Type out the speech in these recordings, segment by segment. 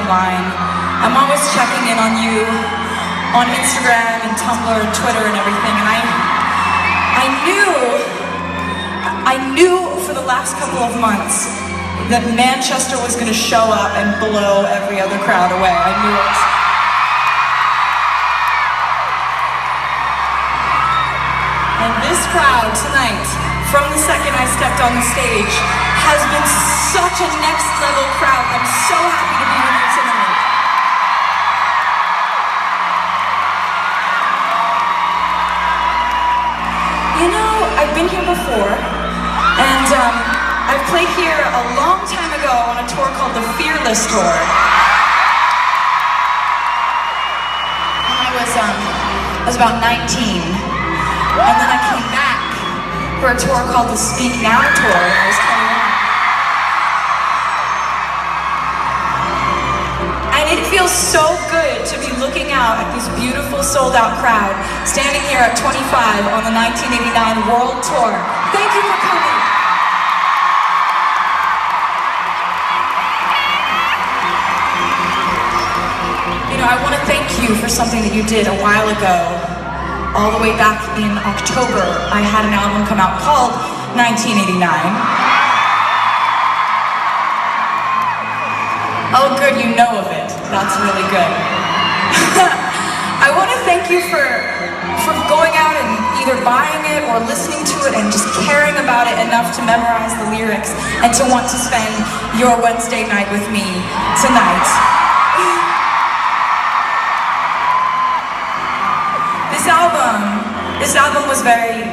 online. I'm always checking in on you on Instagram and Tumblr and Twitter and everything, and I knew for the last couple of months that Manchester was going to show up and blow every other crowd away. I knew it. And this crowd tonight, from the second I stepped on the stage, has been such a next level crowd. I'm so happy to be with you tonight. You know, I've been here before, and I've played here a long time ago on a tour called the Fearless Tour. I was about 19, and then I came back for a tour called the Speak Now Tour when I was 21. And it feels so good to be looking out at this beautiful sold-out crowd, standing here at 25 on the 1989 World Tour. Thank you for coming. You know, I want to thank you for something that you did a while ago. All the way back in October, I had an album come out called 1989. Oh good, you know of it. That's really good. I want to thank you for going out and either buying it or listening to it and just caring about it enough to memorize the lyrics and to want to spend your Wednesday night with me tonight. This album was very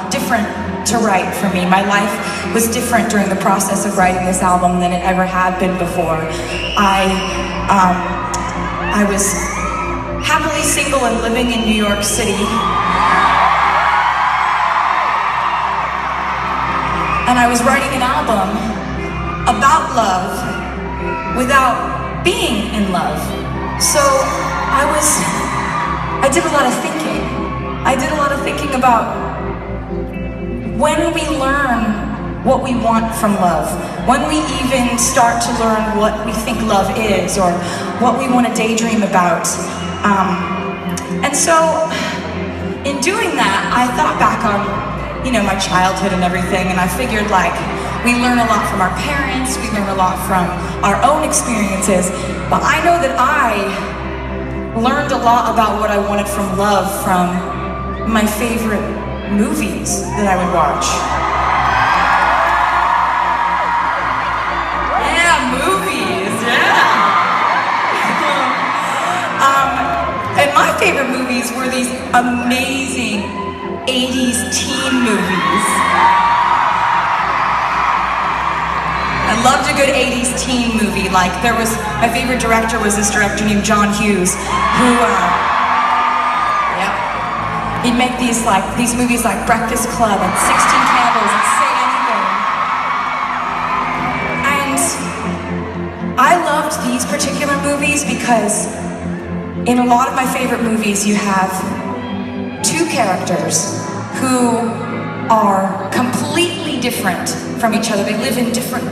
different to write for me. My life was different during the process of writing this album than it ever had been before. I was happily single and living in New York City. And I was writing an album about love without being in love. So I did a lot of thinking. I did a lot of thinking about when we learn what we want from love, when we even start to learn what we think love is or what we want to daydream about. And so in doing that, I thought back on, you know, my childhood and everything, and I figured like we learn a lot from our parents, we learn a lot from our own experiences, but I know that I learned a lot about what I wanted from love from my favorite movies that I would watch. Yeah, movies, yeah. And my favorite movies were these amazing 80s teen movies. I loved a good 80s teen movie. Like my favorite director was this director named John Hughes, who he'd make these movies like Breakfast Club and 16 Candles and Say Anything. And I loved these particular movies because in a lot of my favorite movies you have two characters who are completely different from each other. They live in different